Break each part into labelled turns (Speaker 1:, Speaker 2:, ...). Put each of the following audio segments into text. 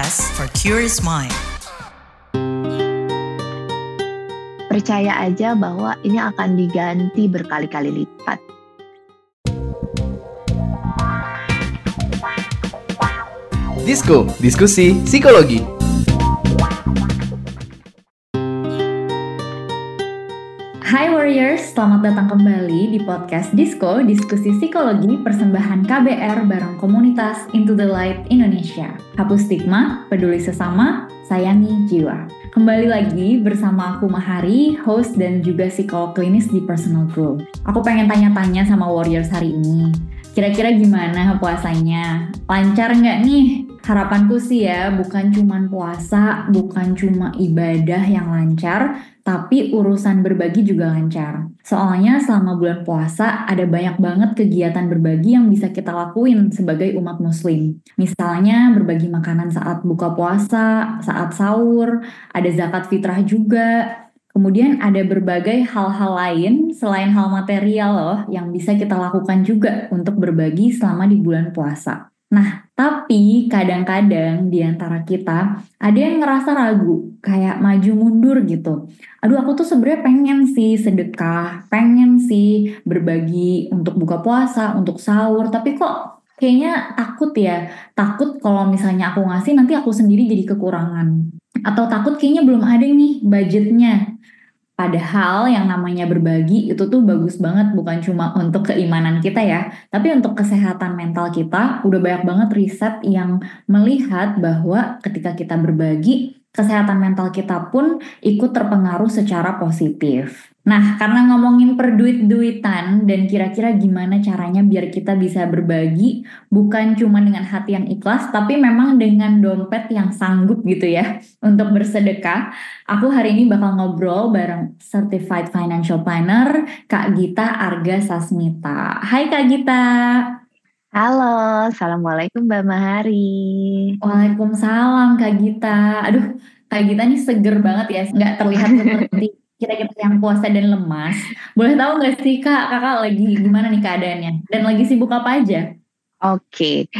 Speaker 1: podcast for curious mind.
Speaker 2: Percaya aja bahwa ini akan diganti berkali-kali lipat.
Speaker 3: Disko, diskusi psikologi.
Speaker 4: Hai Warriors, selamat datang kembali di podcast Disko, diskusi psikologi persembahan KBR bareng komunitas Into the Light Indonesia. Hapus stigma, peduli sesama, sayangi jiwa. Kembali lagi bersama aku Mahari, host dan juga psikolog klinis di Personal Growth. Aku pengen tanya-tanya sama Warriors hari ini. Kira-kira gimana puasanya? Lancar nggak nih? Harapanku sih ya, bukan cuma puasa, bukan cuma ibadah yang lancar, tapi urusan berbagi juga lancar. Soalnya selama bulan puasa ada banyak banget kegiatan berbagi yang bisa kita lakuin sebagai umat muslim. Misalnya berbagi makanan saat buka puasa, saat sahur, ada zakat fitrah juga. Kemudian ada berbagai hal-hal lain selain hal material loh yang bisa kita lakukan juga untuk berbagi selama di bulan puasa. Nah, tapi kadang-kadang di antara kita ada yang ngerasa ragu, kayak maju mundur gitu. Aduh, aku tuh sebenarnya pengen sih sedekah, pengen sih berbagi untuk buka puasa, untuk sahur, tapi kok kayaknya takut ya. Takut kalau misalnya aku ngasih nanti aku sendiri jadi kekurangan. Atau takut kayaknya belum ada nih budgetnya. Padahal yang namanya berbagi itu tuh bagus banget, bukan cuma untuk keimanan kita ya, tapi untuk kesehatan mental kita. Udah banyak banget riset yang melihat bahwa ketika kita berbagi, kesehatan mental kita pun ikut terpengaruh secara positif. Nah, karena ngomongin perduit-duitan dan kira-kira gimana caranya biar kita bisa berbagi, bukan cuma dengan hati yang ikhlas, tapi memang dengan dompet yang sanggup gitu ya, untuk bersedekah. Aku hari ini bakal ngobrol bareng Certified Financial Planner, Kak Gita Arga Sasmita. Hai Kak Gita.
Speaker 2: Halo, Assalamualaikum Mbak Mahari.
Speaker 4: Waalaikumsalam Kak Gita. Aduh, Kak Gita nih seger banget ya, nggak terlihat seperti kita-kita yang puasa dan lemas. Boleh tahu nggak sih Kak, kakak lagi gimana nih keadaannya? Dan lagi sibuk apa aja?
Speaker 2: Oke,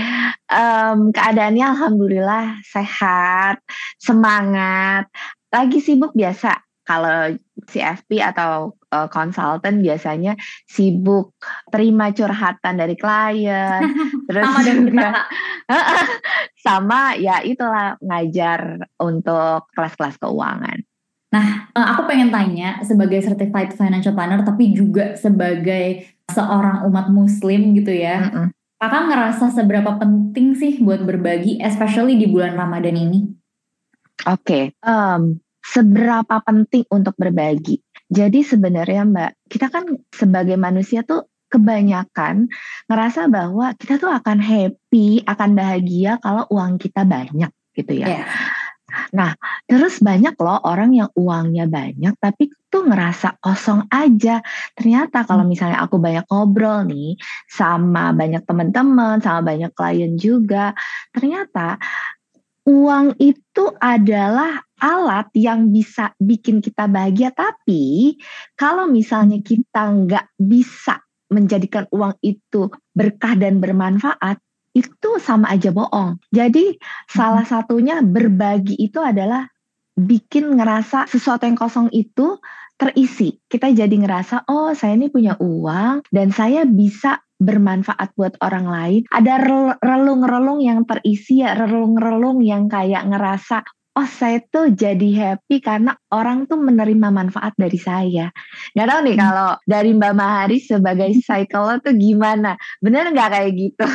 Speaker 2: keadaannya alhamdulillah sehat, semangat. Lagi sibuk biasa. Kalau CFP atau konsultan biasanya sibuk terima curhatan dari klien, terus
Speaker 4: Sama dong kita Kak.
Speaker 2: sama ya itulah ngajar untuk kelas-kelas keuangan.
Speaker 4: Nah, aku pengen tanya sebagai Certified Financial Planner tapi juga sebagai seorang umat muslim gitu ya. Kakak ngerasa seberapa penting sih buat berbagi, especially di bulan Ramadan ini?
Speaker 2: Oke, seberapa penting untuk berbagi? Jadi sebenarnya Mbak, kita kan sebagai manusia tuh kebanyakan ngerasa bahwa kita tuh akan happy, akan bahagia kalau uang kita banyak gitu ya.
Speaker 4: Yeah.
Speaker 2: Nah, terus banyak loh orang yang uangnya banyak tapi tuh ngerasa kosong aja. Ternyata kalau misalnya aku banyak ngobrol nih sama banyak teman-teman, sama banyak klien juga, ternyata uang itu adalah alat yang bisa bikin kita bahagia. Tapi kalau misalnya kita nggak bisa menjadikan uang itu berkah dan bermanfaat, itu sama aja bohong. Jadi salah satunya berbagi itu adalah bikin ngerasa sesuatu yang kosong itu terisi. Kita jadi ngerasa, oh saya ini punya uang dan saya bisa bermanfaat buat orang lain. Ada relung-relung yang terisi ya, relung-relung yang kayak ngerasa, oh saya tuh jadi happy karena orang tuh menerima manfaat dari saya. Gak tahu nih kalau dari Mbak Mahari sebagai psikolog tuh gimana? Bener gak kayak gitu?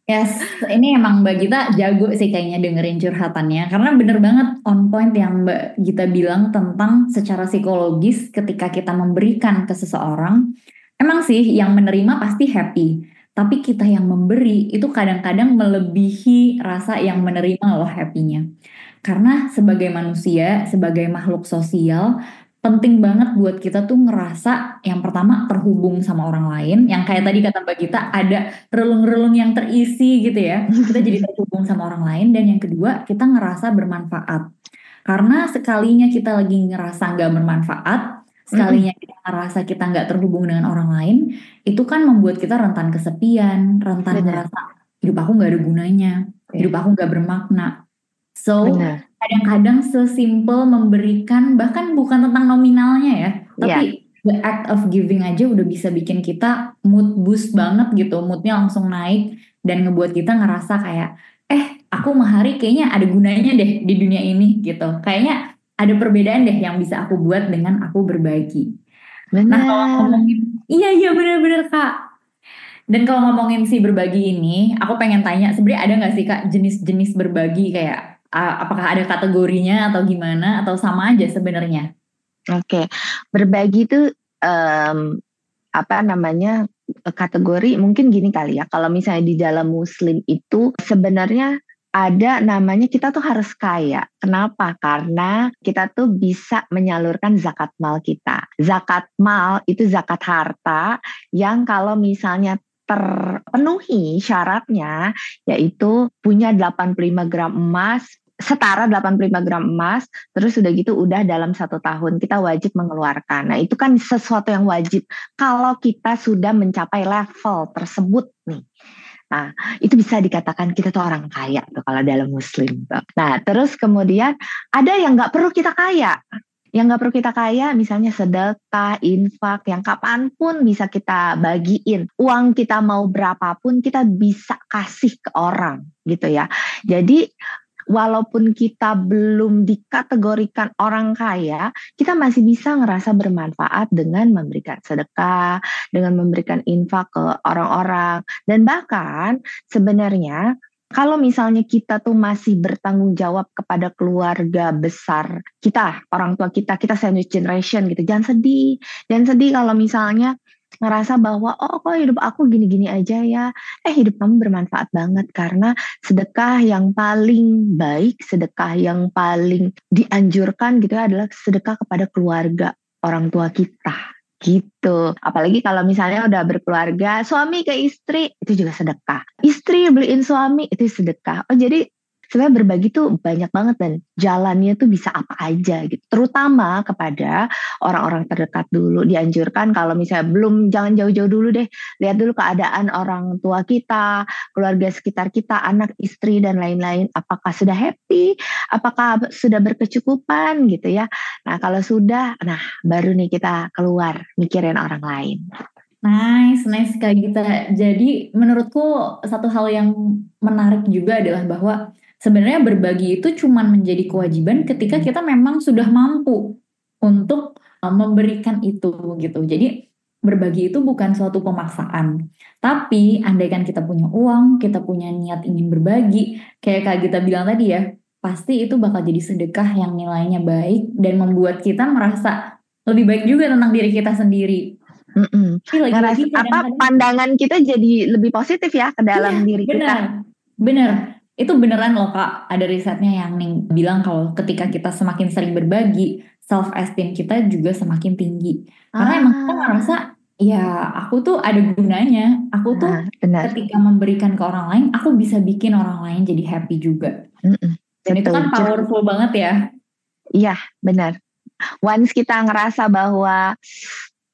Speaker 4: Yes, ini emang Mbak Gita jago sih kayaknya dengerin curhatannya. Karena bener banget on point yang Mbak Gita bilang tentang secara psikologis ketika kita memberikan ke seseorang. Emang sih yang menerima pasti happy. Tapi kita yang memberi itu kadang-kadang melebihi rasa yang menerima loh happy-nya. Karena sebagai manusia, sebagai makhluk sosial, penting banget buat kita tuh ngerasa yang pertama terhubung sama orang lain, yang kayak tadi kata Mbak Gita ada relung-relung yang terisi gitu ya, kita jadi terhubung sama orang lain. Dan yang kedua kita ngerasa bermanfaat, karena sekalinya kita lagi ngerasa nggak bermanfaat, sekalinya kita ngerasa kita nggak terhubung dengan orang lain, itu kan membuat kita rentan kesepian, rentan ngerasa hidup aku nggak ada gunanya, hidup aku nggak bermakna. So,
Speaker 2: Benar.
Speaker 4: kadang-kadang sesimpel memberikan, bahkan bukan tentang nominalnya ya,
Speaker 2: Iya.
Speaker 4: tapi the act of giving aja udah bisa bikin kita mood boost banget gitu, moodnya langsung naik dan ngebuat kita ngerasa kayak, aku hari kayaknya ada gunanya deh di dunia ini gitu. Kayaknya ada perbedaan deh yang bisa aku buat dengan aku berbagi. Nah kalau
Speaker 2: Benar.
Speaker 4: ngomongin, iya benar-benar Kak. Dan kalau ngomongin si berbagi ini, aku pengen tanya sebenarnya ada nggak sih Kak jenis-jenis berbagi kayak apakah ada kategorinya atau gimana atau sama aja sebenarnya?
Speaker 2: Oke, berbagi itu kategori mungkin gini kali ya. Kalau misalnya di dalam Muslim itu sebenarnya ada namanya kita tuh harus kaya. Kenapa? Karena kita tuh bisa menyalurkan zakat mal kita. Zakat mal itu zakat harta yang kalau misalnya terpenuhi syaratnya, yaitu punya 85 gram emas, setara 85 gram emas, terus udah gitu udah dalam 1 tahun kita wajib mengeluarkan. Nah itu kan sesuatu yang wajib kalau kita sudah mencapai level tersebut nih. Nah, itu bisa dikatakan kita tuh orang kaya tuh kalau dalam Muslim tuh. Nah, terus kemudian ada yang nggak perlu kita kaya. Yang nggak perlu kita kaya misalnya sedekah, infak, yang kapanpun bisa kita bagiin. Uang kita mau berapapun kita bisa kasih ke orang gitu ya. Jadi walaupun kita belum dikategorikan orang kaya, kita masih bisa ngerasa bermanfaat dengan memberikan sedekah, dengan memberikan infak ke orang-orang. Dan bahkan sebenarnya kalau misalnya kita tuh masih bertanggung jawab kepada keluarga besar kita, orang tua kita sandwich generation gitu. Jangan sedih kalau misalnya ngerasa bahwa kok hidup aku gini-gini aja ya. Hidup kamu bermanfaat banget karena sedekah yang paling baik, sedekah yang paling dianjurkan gitu ya adalah sedekah kepada keluarga orang tua kita gitu. Apalagi kalau misalnya udah berkeluarga, suami ke istri itu juga sedekah. Istri beliin suami itu sedekah. Jadi sebenarnya berbagi tuh banyak banget dan jalannya tuh bisa apa aja gitu. Terutama kepada orang-orang terdekat dulu. Dianjurkan kalau misalnya belum, jangan jauh-jauh dulu deh. Lihat dulu keadaan orang tua kita, keluarga sekitar kita, anak, istri dan lain-lain. Apakah sudah happy? Apakah sudah berkecukupan gitu ya. Nah kalau sudah, baru nih kita keluar mikirin orang lain.
Speaker 4: Nice Kak Gita. Jadi menurutku satu hal yang menarik juga adalah bahwa sebenarnya berbagi itu cuma menjadi kewajiban ketika kita memang sudah mampu untuk memberikan itu gitu. Jadi berbagi itu bukan suatu pemaksaan. Tapi andaikan kita punya uang, kita punya niat ingin berbagi, kayak Kak Gita bilang tadi ya, pasti itu bakal jadi sedekah yang nilainya baik dan membuat kita merasa lebih baik juga tentang diri kita sendiri.
Speaker 2: Ngerasa pandangan kita jadi lebih positif ya ke dalam diri kita.
Speaker 4: Bener. Itu beneran loh Kak, ada risetnya yang bilang kalau ketika kita semakin sering berbagi, self esteem kita juga semakin tinggi. Karena emang kita ngerasa, ya aku tuh ada gunanya, aku tuh ketika memberikan ke orang lain, aku bisa bikin orang lain jadi happy juga. Dan itu kan powerful banget ya.
Speaker 2: Iya benar. Once kita ngerasa bahwa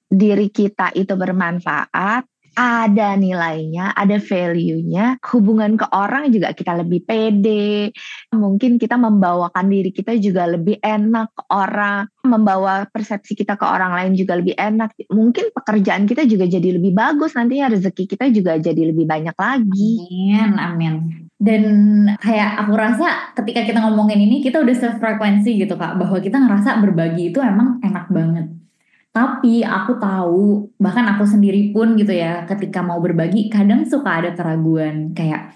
Speaker 2: diri kita itu bermanfaat, ada nilainya, ada value-nya, hubungan ke orang juga kita lebih pede, mungkin kita membawakan diri kita juga lebih enak ke orang, membawa persepsi kita ke orang lain juga lebih enak, mungkin pekerjaan kita juga jadi lebih bagus, nantinya rezeki kita juga jadi lebih banyak lagi.
Speaker 4: Amin. Dan kayak aku rasa ketika kita ngomongin ini, kita udah sefrekuensi gitu Kak, bahwa kita ngerasa berbagi itu emang enak banget. Tapi aku tahu, bahkan aku sendiri pun gitu ya, ketika mau berbagi kadang suka ada keraguan kayak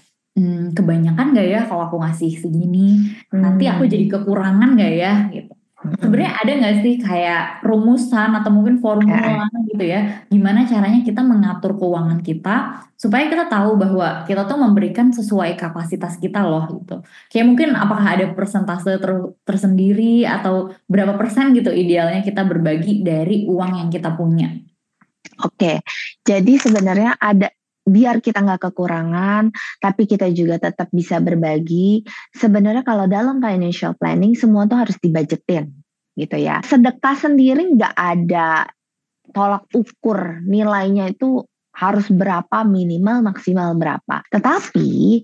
Speaker 4: kebanyakan gak ya kalau aku ngasih segini, nanti aku jadi kekurangan gak ya gitu. Sebenarnya ada gak sih kayak rumusan atau mungkin formula gitu ya, gimana caranya kita mengatur keuangan kita supaya kita tahu bahwa kita tuh memberikan sesuai kapasitas kita loh gitu. Kayak mungkin apakah ada persentase tersendiri atau berapa persen gitu idealnya kita berbagi dari uang yang kita punya.
Speaker 2: Oke, jadi sebenarnya ada, biar kita nggak kekurangan, tapi kita juga tetap bisa berbagi. Sebenarnya kalau dalam financial planning semua tuh harus dibudgetin, gitu ya. Sedekah sendiri nggak ada tolak ukur, nilainya itu harus berapa, minimal, maksimal berapa. Tetapi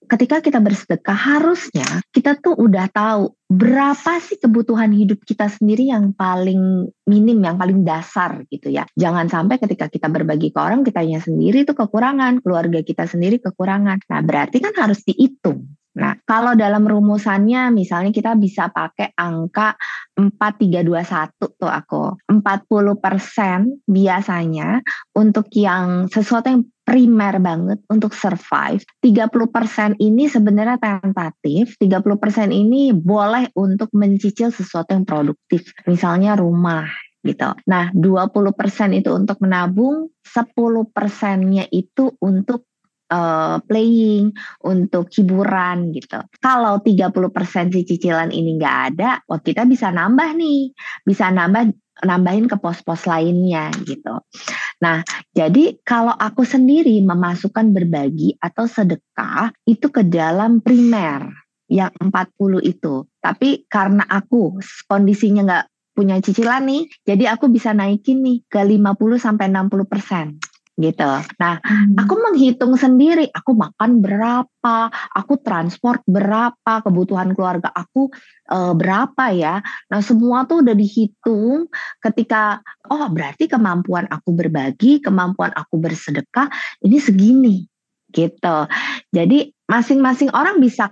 Speaker 2: ketika kita bersedekah harusnya kita tuh udah tahu berapa sih kebutuhan hidup kita sendiri yang paling minim, yang paling dasar gitu ya. Jangan sampai ketika kita berbagi ke orang, kitanya sendiri tuh kekurangan, keluarga kita sendiri kekurangan. Nah, berarti kan harus dihitung. Nah, kalau dalam rumusannya misalnya kita bisa pakai angka 4321 tuh aku. 40% biasanya untuk yang sesuatu yang primer banget untuk survive. 30% ini sebenarnya tentatif, 30% ini boleh untuk mencicil sesuatu yang produktif. Misalnya rumah gitu. Nah, 20% itu untuk menabung, 10%-nya itu untuk playing, untuk hiburan gitu. Kalau 30% si cicilan ini nggak ada, wah kita bisa nambah nih, bisa nambahin ke pos-pos lainnya gitu. Nah, jadi kalau aku sendiri memasukkan berbagi atau sedekah itu ke dalam primer yang 40 itu. Tapi karena aku kondisinya nggak punya cicilan nih, jadi aku bisa naikin nih ke 50-60%. Gitu. Nah, aku menghitung sendiri, aku makan berapa, aku transport berapa, kebutuhan keluarga aku berapa ya. Nah, semua tuh udah dihitung ketika, oh berarti kemampuan aku berbagi, kemampuan aku bersedekah ini segini. Gitu. Jadi masing-masing orang bisa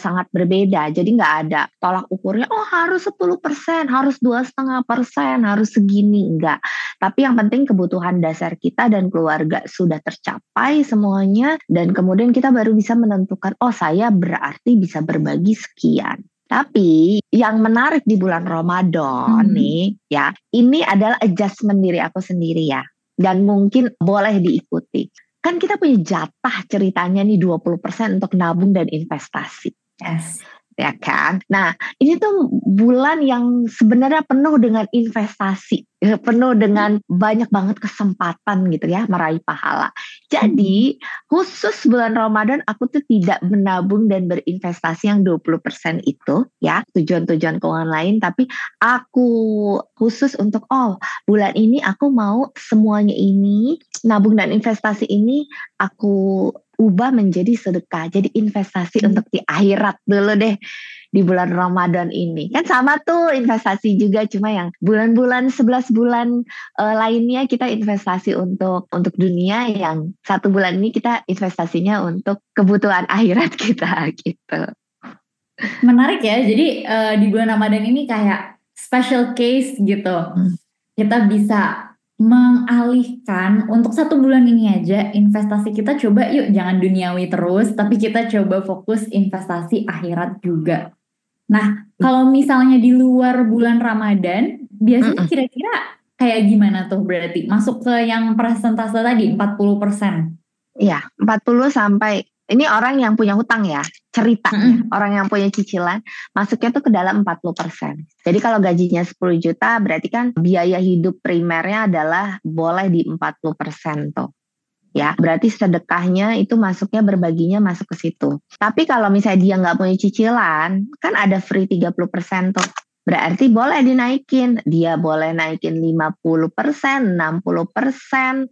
Speaker 2: sangat berbeda. Jadi nggak ada tolak ukurnya, oh harus 10%, harus 2,5%, harus segini, enggak. Tapi yang penting kebutuhan dasar kita dan keluarga sudah tercapai semuanya, dan kemudian kita baru bisa menentukan, oh saya berarti bisa berbagi sekian. Tapi yang menarik di bulan Ramadan nih, ya, ini adalah adjustment diri aku sendiri ya, dan mungkin boleh diikuti. Kan kita punya jatah ceritanya nih 20% untuk nabung dan investasi.
Speaker 4: Yes.
Speaker 2: Ya kan? Nah, ini tuh bulan yang sebenarnya penuh dengan investasi, penuh dengan banyak banget kesempatan gitu ya, meraih pahala. Jadi, khusus bulan Ramadan aku tuh tidak menabung dan berinvestasi yang 20% itu ya, tujuan-tujuan keuangan lain, tapi aku khusus untuk bulan ini aku mau semuanya ini, nabung dan investasi ini aku ubah menjadi sedekah, jadi investasi untuk di akhirat dulu deh di bulan Ramadan ini. Kan sama tuh investasi juga, cuma yang bulan-bulan 11 bulan lainnya kita investasi untuk dunia, yang 1 bulan ini kita investasinya untuk kebutuhan akhirat kita gitu.
Speaker 4: Menarik ya, jadi di bulan Ramadan ini kayak special case gitu. Kita bisa mengalihkan untuk 1 bulan ini aja investasi kita, coba yuk jangan duniawi terus, tapi kita coba fokus investasi akhirat juga. Nah, kalau misalnya di luar bulan Ramadan, biasanya kira-kira kayak gimana tuh berarti? Masuk ke yang persentase tadi 40%.
Speaker 2: Iya, 40 sampai, ini orang yang punya hutang ya, ceritanya. Orang yang punya cicilan, masuknya tuh ke dalam 40%. Jadi kalau gajinya 10 juta, berarti kan biaya hidup primernya adalah boleh di 40% tuh. Ya, berarti sedekahnya itu masuknya, berbaginya masuk ke situ. Tapi kalau misalnya dia nggak punya cicilan, kan ada free 30% tuh. Berarti boleh dinaikin. Dia boleh naikin 50%, 60%,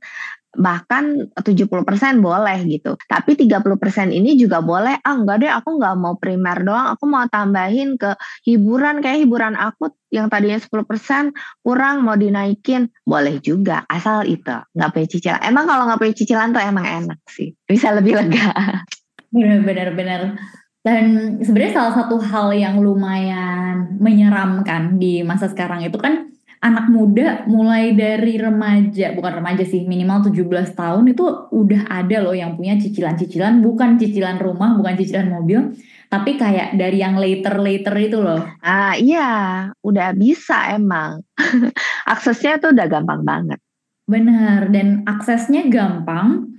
Speaker 2: bahkan 70% boleh gitu. Tapi 30% ini juga boleh, enggak deh aku nggak mau primer doang, aku mau tambahin ke hiburan, kayak hiburan aku yang tadinya 10% kurang mau dinaikin, boleh juga, asal itu nggak punya cicilan. Emang kalau nggak punya cicilan tuh emang enak sih, bisa lebih lega.
Speaker 4: Benar. Dan sebenarnya salah satu hal yang lumayan menyeramkan di masa sekarang itu kan, anak muda mulai dari remaja, bukan remaja sih, minimal 17 tahun itu udah ada loh yang punya cicilan-cicilan, bukan cicilan rumah, bukan cicilan mobil, tapi kayak dari yang later itu loh.
Speaker 2: Iya, udah bisa emang. Aksesnya tuh udah gampang banget.
Speaker 4: Benar, dan aksesnya gampang,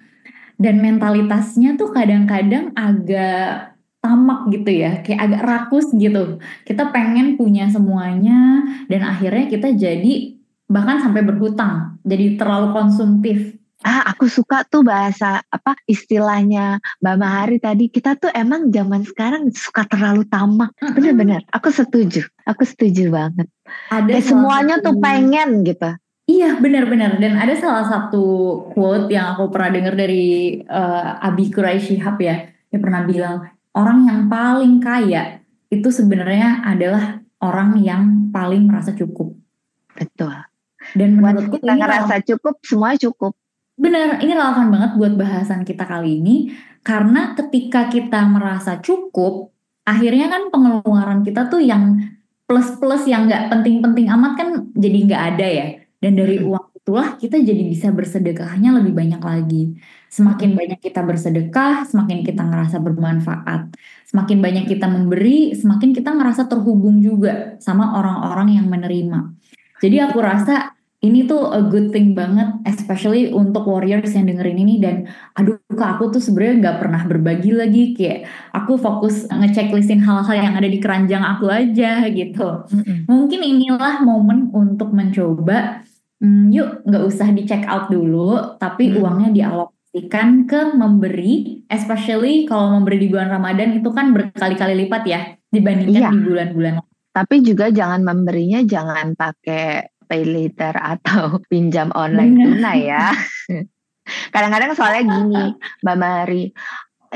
Speaker 4: dan mentalitasnya tuh kadang-kadang agak tamak gitu ya, kayak agak rakus gitu. Kita pengen punya semuanya, dan akhirnya kita jadi bahkan sampai berhutang, jadi terlalu konsumtif.
Speaker 2: Aku suka tuh bahasa istilahnya Mbak Mahari tadi, kita tuh emang zaman sekarang suka terlalu tamak. Benar-benar, aku setuju banget. Kayak semuanya tuh pengen gitu.
Speaker 4: Iya, benar. Dan ada salah satu quote yang aku pernah dengar dari Abi Quraish Shihab ya. dia pernah bilang orang yang paling kaya itu sebenarnya adalah orang yang paling merasa cukup.
Speaker 2: Betul.
Speaker 4: Dan
Speaker 2: Once
Speaker 4: menurutku
Speaker 2: kita
Speaker 4: ini
Speaker 2: ngerasa cukup, semua cukup.
Speaker 4: benar, ini relevan banget buat bahasan kita kali ini, karena ketika kita merasa cukup, akhirnya kan pengeluaran kita tuh yang plus-plus yang nggak penting-penting amat kan jadi nggak ada ya. Dan dari uang itulah kita jadi bisa bersedekahnya lebih banyak lagi. Semakin banyak kita bersedekah, semakin kita ngerasa bermanfaat. Semakin banyak kita memberi, semakin kita ngerasa terhubung juga sama orang-orang yang menerima. Jadi aku rasa ini tuh a good thing banget, especially untuk warriors yang dengerin ini. Dan aduh kak, aku tuh sebenarnya nggak pernah berbagi lagi, kayak aku fokus ngechecklistin hal-hal yang ada di keranjang aku aja gitu. Mungkin inilah momen untuk mencoba, yuk nggak usah di check out dulu, tapi uangnya dialokasikan ke memberi, especially kalau memberi di bulan Ramadan itu kan berkali-kali lipat ya dibandingkan
Speaker 2: Iya.
Speaker 4: di bulan-bulan.
Speaker 2: Tapi juga jangan memberinya jangan pakai pay later atau pinjam online tunai ya. Kadang-kadang soalnya gini, Mbak Mari,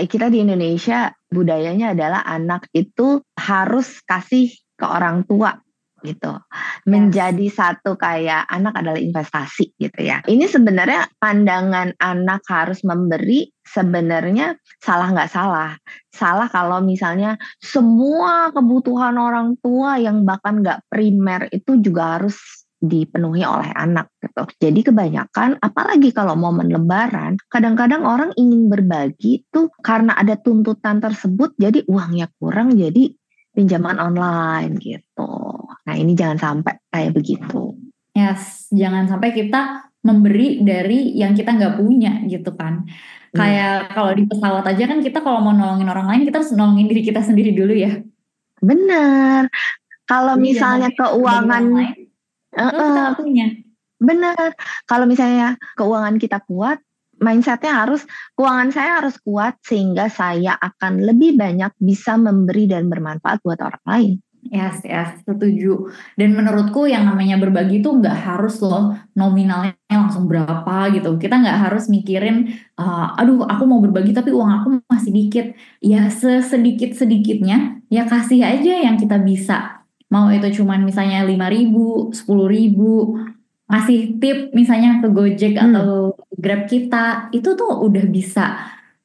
Speaker 2: kita di Indonesia budayanya adalah anak itu harus kasih ke orang tua gitu. Menjadi satu kayak anak adalah investasi gitu ya. Ini sebenarnya pandangan anak harus memberi sebenarnya salah nggak salah. Salah kalau misalnya semua kebutuhan orang tua yang bahkan nggak primer itu juga harus dipenuhi oleh anak gitu. Jadi kebanyakan apalagi kalau momen lebaran, kadang-kadang orang ingin berbagi tuh karena ada tuntutan tersebut jadi uangnya kurang jadi pinjaman online gitu. Nah, ini jangan sampai kayak begitu.
Speaker 4: Yes, jangan sampai kita memberi dari yang kita nggak punya gitu kan. Kayak kalau di pesawat aja kan kita kalau mau nolongin orang lain kita harus nolongin diri kita sendiri dulu ya.
Speaker 2: Bener. Kalau
Speaker 4: Jadi
Speaker 2: misalnya keuangan
Speaker 4: kita nggak punya.
Speaker 2: Bener. Kalau misalnya keuangan kita kuat, mindsetnya harus keuangan saya harus kuat sehingga saya akan lebih banyak bisa memberi dan bermanfaat buat orang lain.
Speaker 4: Yes, setuju. Dan menurutku yang namanya berbagi itu nggak harus loh nominalnya langsung berapa gitu. Kita nggak harus mikirin, aduh aku mau berbagi tapi uang aku masih dikit. Ya sesedikit-sedikitnya ya kasih aja yang kita bisa. Mau itu cuman misalnya 5.000, 10.000, ngasih tip misalnya ke Gojek atau Grab kita, itu tuh udah bisa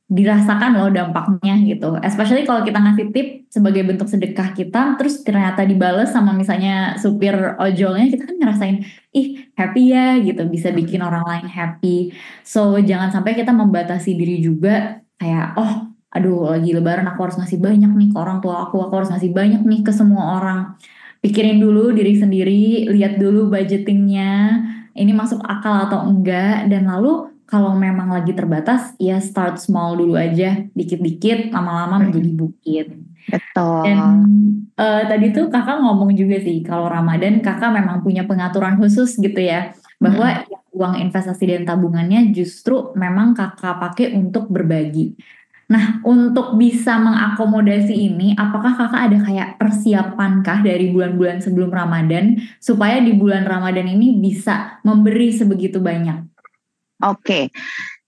Speaker 4: dirasakan loh dampaknya gitu. Especially kalau kita ngasih tip sebagai bentuk sedekah kita, terus ternyata dibales sama misalnya supir ojolnya, kita kan ngerasain, ih happy ya gitu, bisa bikin orang lain happy. So jangan sampai kita membatasi diri juga, kayak aduh lagi lebaran aku harus ngasih banyak nih ke orang tua aku harus ngasih banyak nih ke semua orang. Pikirin dulu diri sendiri, lihat dulu budgetingnya, ini masuk akal atau enggak, dan lalu kalau memang lagi terbatas, ya start small dulu aja, dikit-dikit, lama-lama menjadi bukit.
Speaker 2: Betul.
Speaker 4: Dan tadi tuh kakak ngomong juga sih, kalau Ramadan kakak memang punya pengaturan khusus gitu ya, bahwa uang investasi dan tabungannya justru memang kakak pakai untuk berbagi. Nah, untuk bisa mengakomodasi ini, apakah kakak ada kayak persiapankah dari bulan-bulan sebelum Ramadan, supaya di bulan Ramadan ini bisa memberi sebegitu banyak?
Speaker 2: Oke,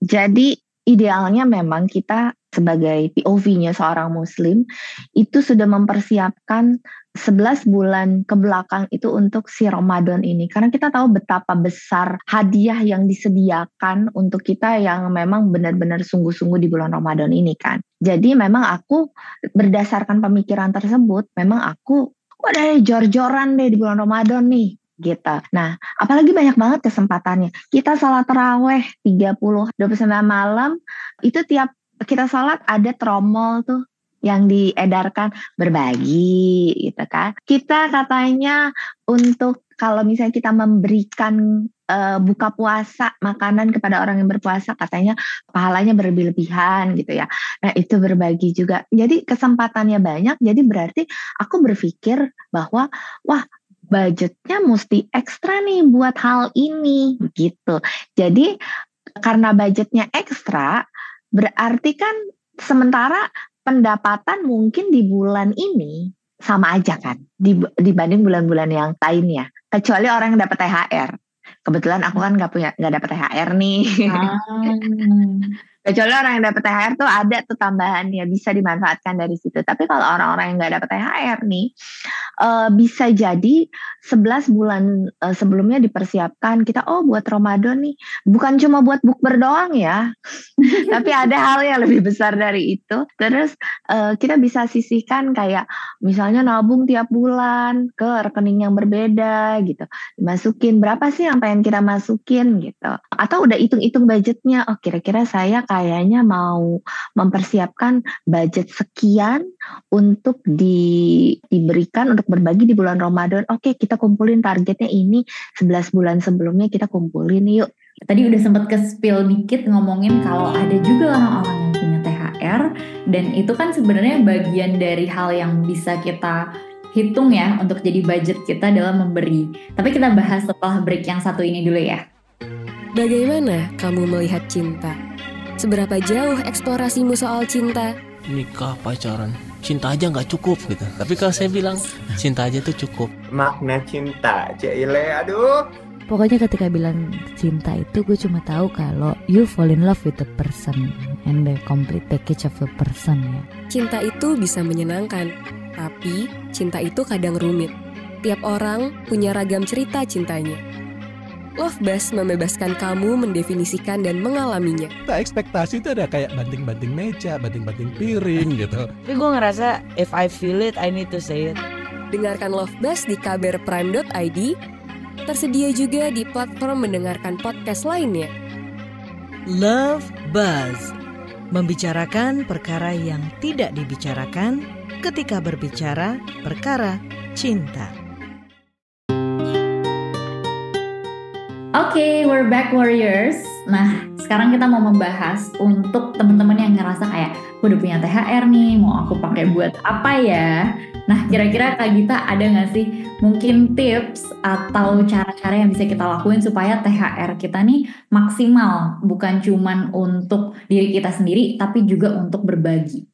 Speaker 2: jadi idealnya memang kita sebagai POV-nya seorang muslim itu sudah mempersiapkan 11 bulan ke belakang itu untuk si Ramadan ini. Karena kita tahu betapa besar hadiah yang disediakan untuk kita yang memang benar-benar sungguh-sungguh di bulan Ramadan ini kan. Jadi memang aku berdasarkan pemikiran tersebut, memang aku ada jor-joran deh di bulan Ramadan nih. Gitu. Nah, apalagi banyak banget kesempatannya. Kita sholat taraweh 29 malam, itu tiap kita sholat ada tromol tuh yang diedarkan berbagi gitu kan. Kita katanya untuk kalau misalnya kita memberikan buka puasa makanan kepada orang yang berpuasa, katanya pahalanya berlebih-lebihan gitu ya. Nah, itu berbagi juga. Jadi kesempatannya banyak, jadi berarti aku berpikir bahwa wah, budgetnya mesti ekstra nih buat hal ini gitu. Jadi karena budgetnya ekstra, berarti kan sementara pendapatan mungkin di bulan ini sama aja kan dibanding bulan-bulan yang lainnya. Kecuali orang yang dapat THR. Kebetulan aku kan nggak dapat THR nih. Kecuali orang yang dapat THR tuh ada tuh tambahannya, bisa dimanfaatkan dari situ. Tapi kalau orang-orang yang nggak dapat THR nih, bisa jadi 11 bulan sebelumnya dipersiapkan kita, buat Ramadan nih, bukan cuma buat bukber doang ya, tapi ada hal yang lebih besar dari itu. Terus kita bisa sisihkan kayak misalnya nabung tiap bulan ke rekening yang berbeda gitu, masukin berapa sih yang pengen kita masukin gitu, atau udah hitung-hitung budgetnya, kira-kira saya kayaknya mau mempersiapkan budget sekian untuk diberikan untuk berbagi di bulan Ramadan. Oke, kita kumpulin targetnya ini 11 bulan sebelumnya, kita kumpulin yuk.
Speaker 4: Tadi udah sempat ke-spill dikit ngomongin kalau ada juga orang-orang yang punya THR, dan itu kan sebenarnya bagian dari hal yang bisa kita hitung ya untuk jadi budget kita dalam memberi. Tapi kita bahas setelah break yang satu ini dulu ya.
Speaker 1: Bagaimana kamu melihat cinta? Seberapa jauh eksplorasimu soal cinta?
Speaker 5: Nikah, pacaran, cinta aja nggak cukup gitu. Tapi kalau saya bilang cinta aja tuh cukup.
Speaker 6: Makna cinta, Cile, aduh.
Speaker 7: Pokoknya ketika bilang cinta itu gue cuma tahu kalau you fall in love with the person and the complete package of the person ya.
Speaker 1: Cinta itu bisa menyenangkan, tapi cinta itu kadang rumit. Tiap orang punya ragam cerita cintanya. Love Buzz membebaskan kamu mendefinisikan dan mengalaminya.
Speaker 8: Ekspektasi itu ada kayak banting-banting meja, banting-banting piring gitu.
Speaker 9: Tapi gue ngerasa if I feel it, I need to say it.
Speaker 1: Dengarkan Love Buzz di kbrprime.id. Tersedia juga di platform mendengarkan podcast lainnya.
Speaker 10: Love Buzz, membicarakan perkara yang tidak dibicarakan ketika berbicara perkara cinta.
Speaker 4: Oke, we're back warriors. Nah, sekarang kita mau membahas untuk teman-teman yang ngerasa kayak gue udah punya THR nih, mau aku pakai buat apa ya? Nah, kira-kira Kak Gita ada nggak sih mungkin tips atau cara-cara yang bisa kita lakuin supaya THR kita nih maksimal, bukan cuman untuk diri kita sendiri, tapi juga untuk berbagi?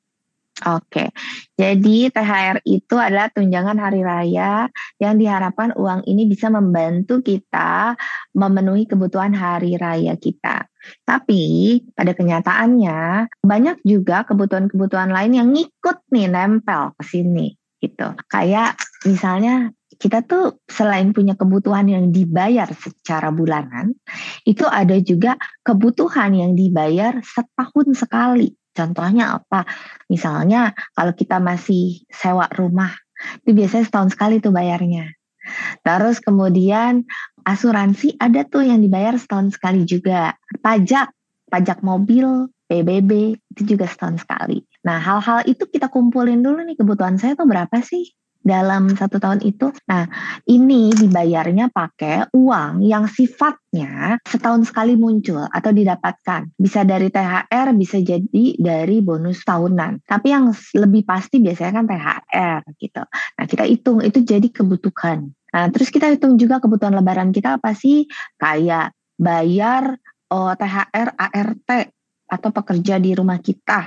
Speaker 2: Oke, jadi THR itu adalah tunjangan hari raya yang diharapkan uang ini bisa membantu kita memenuhi kebutuhan hari raya kita. Tapi pada kenyataannya banyak juga kebutuhan-kebutuhan lain yang ngikut nih, nempel ke sini gitu. Kayak misalnya kita tuh selain punya kebutuhan yang dibayar secara bulanan, itu ada juga kebutuhan yang dibayar setahun sekali. Contohnya apa? Misalnya kalau kita masih sewa rumah, itu biasanya setahun sekali tuh bayarnya. Terus kemudian asuransi ada tuh yang dibayar setahun sekali juga. Pajak mobil, PBB itu juga setahun sekali. Nah, hal-hal itu kita kumpulin dulu nih, kebutuhan saya tuh berapa sih dalam 1 tahun itu. Nah, ini dibayarnya pakai uang yang sifatnya setahun sekali muncul atau didapatkan. Bisa dari THR, bisa jadi dari bonus tahunan. Tapi yang lebih pasti biasanya kan THR gitu. Nah, kita hitung itu jadi kebutuhan. Nah, terus kita hitung juga kebutuhan lebaran kita apa sih? Kayak bayar THR ART atau pekerja di rumah kita.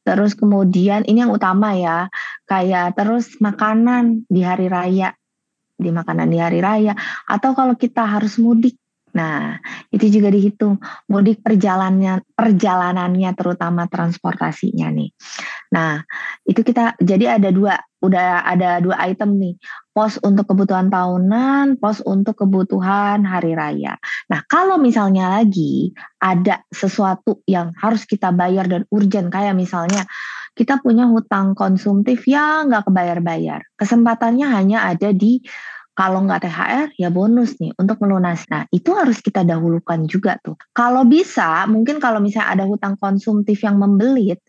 Speaker 2: Terus kemudian ini yang utama ya, kayak terus makanan di hari raya, atau kalau kita harus mudik. Nah, itu juga dihitung mudik perjalanannya terutama transportasinya nih. Nah, itu kita jadi udah ada dua item nih. Pos untuk kebutuhan tahunan, pos untuk kebutuhan hari raya. Nah, kalau misalnya lagi ada sesuatu yang harus kita bayar dan urgent, kayak misalnya kita punya hutang konsumtif yang nggak kebayar-bayar. Kesempatannya hanya ada di kalau nggak THR ya bonus nih untuk melunasi. Nah, itu harus kita dahulukan juga tuh. Kalau bisa, mungkin kalau misalnya ada hutang konsumtif yang membelit,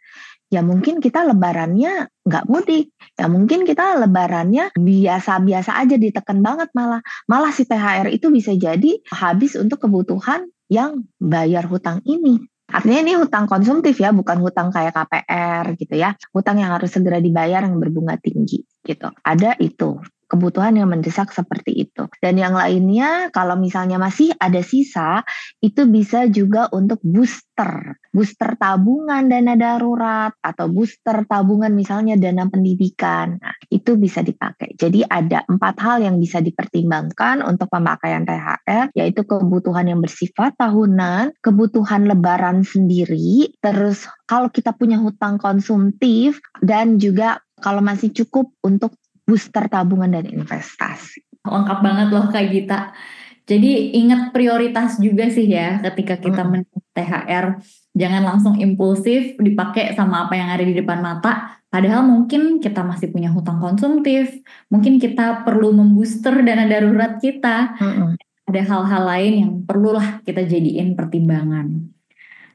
Speaker 2: ya mungkin kita lebarannya nggak mudik. Ya mungkin kita lebarannya biasa-biasa aja, ditekan banget malah. Malah si THR itu bisa jadi habis untuk kebutuhan yang bayar hutang ini. Artinya ini hutang konsumtif ya, bukan hutang kayak KPR gitu ya. Hutang yang harus segera dibayar yang berbunga tinggi gitu. Ada itu kebutuhan yang mendesak seperti itu. Dan yang lainnya kalau misalnya masih ada sisa, itu bisa juga untuk booster tabungan dana darurat atau booster tabungan misalnya dana pendidikan. Nah, itu bisa dipakai. Jadi ada 4 hal yang bisa dipertimbangkan untuk pemakaian THR, yaitu kebutuhan yang bersifat tahunan, kebutuhan lebaran sendiri, terus kalau kita punya hutang konsumtif, dan juga kalau masih cukup untuk booster tabungan dan investasi.
Speaker 4: Lengkap banget loh Kak Gita. Jadi ingat prioritas juga sih ya ketika kita menerima THR. Jangan langsung impulsif dipakai sama apa yang ada di depan mata. Padahal mungkin kita masih punya hutang konsumtif. Mungkin kita perlu membooster dana darurat kita. Ada hal-hal lain yang perlulah kita jadiin pertimbangan.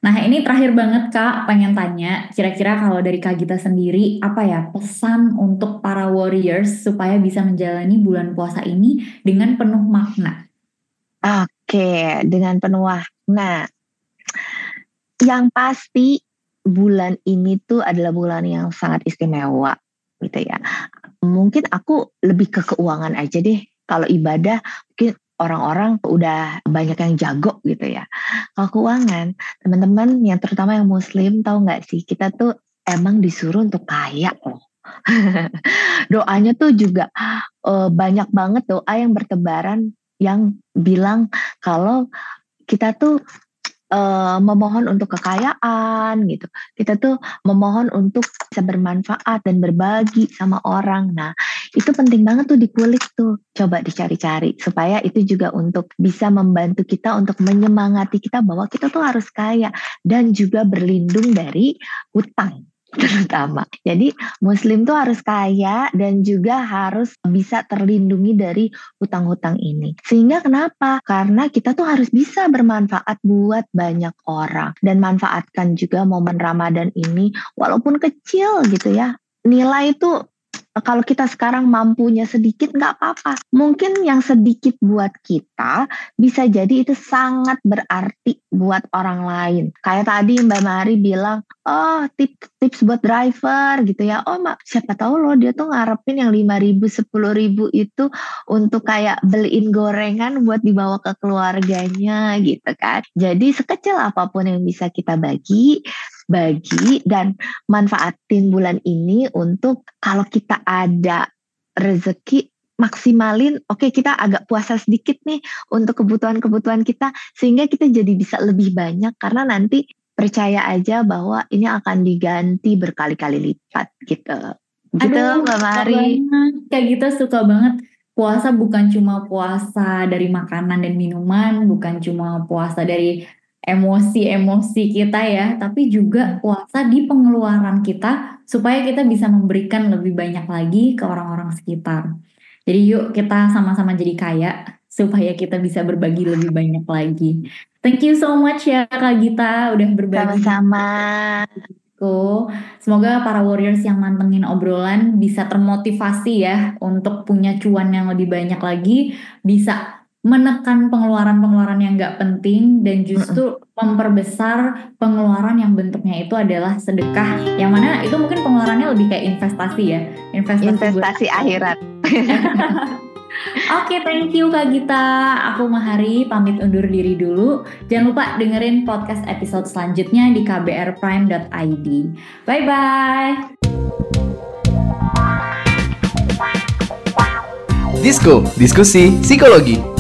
Speaker 4: Nah ini terakhir banget Kak, pengen tanya, kira-kira kalau dari Kak Gita sendiri, apa ya pesan untuk para warriors supaya bisa menjalani bulan puasa ini dengan penuh makna?
Speaker 2: Oke, dengan penuh makna. Yang pasti bulan ini tuh adalah bulan yang sangat istimewa, gitu ya. Mungkin aku lebih ke keuangan aja deh. Kalau ibadah, mungkin orang-orang udah banyak yang jago gitu ya. Kalau keuangan, teman-teman yang terutama yang muslim tahu nggak sih, kita tuh emang disuruh untuk kaya loh. Doanya tuh juga banyak banget doa yang bertebaran yang bilang kalau kita tuh memohon untuk kekayaan gitu. Kita tuh memohon untuk bisa bermanfaat dan berbagi sama orang. Nah, itu penting banget tuh dikulik tuh. Coba dicari-cari supaya itu juga untuk bisa membantu kita untuk menyemangati kita bahwa kita tuh harus kaya dan juga berlindung dari hutang terutama. Jadi muslim tuh harus kaya dan juga harus bisa terlindungi dari hutang-hutang ini. Sehingga kenapa? Karena kita tuh harus bisa bermanfaat buat banyak orang. Dan manfaatkan juga momen Ramadan ini walaupun kecil gitu ya. Nilai itu kalau kita sekarang mampunya sedikit nggak apa-apa. Mungkin yang sedikit buat kita bisa jadi itu sangat berarti buat orang lain. Kayak tadi Mbak Mari bilang, oh tips buat driver gitu ya. Oh siapa tahu loh dia tuh ngarepin yang 5.000, 10.000 itu untuk kayak beliin gorengan buat dibawa ke keluarganya gitu kan. Jadi sekecil apapun yang bisa kita bagi dan manfaatin bulan ini untuk kalau kita ada rezeki maksimalin, oke kita agak puasa sedikit nih untuk kebutuhan-kebutuhan kita sehingga kita jadi bisa lebih banyak karena nanti percaya aja bahwa ini akan diganti berkali-kali lipat gitu. Gitu Mbak Mari.
Speaker 4: Kayak gitu suka banget. Puasa bukan cuma puasa dari makanan dan minuman, bukan cuma puasa dari emosi-emosi kita ya, tapi juga puasa di pengeluaran kita supaya kita bisa memberikan lebih banyak lagi ke orang-orang sekitar. Jadi yuk kita sama-sama jadi kaya supaya kita bisa berbagi lebih banyak lagi. Thank you so much ya Kak Gita udah berbagi.
Speaker 2: Sama-sama.
Speaker 4: Semoga para warriors yang mantengin obrolan bisa termotivasi ya untuk punya cuan yang lebih banyak lagi, bisa menekan pengeluaran-pengeluaran yang gak penting dan justru memperbesar pengeluaran yang bentuknya itu adalah sedekah, yang mana itu mungkin pengeluarannya lebih kayak investasi ya,
Speaker 2: investasi akhirat.
Speaker 4: Oke, thank you Kak Gita. Aku Mahari pamit undur diri dulu. Jangan lupa dengerin podcast episode selanjutnya di kbrprime.id. Bye-bye.
Speaker 3: Disko, diskusi psikologi.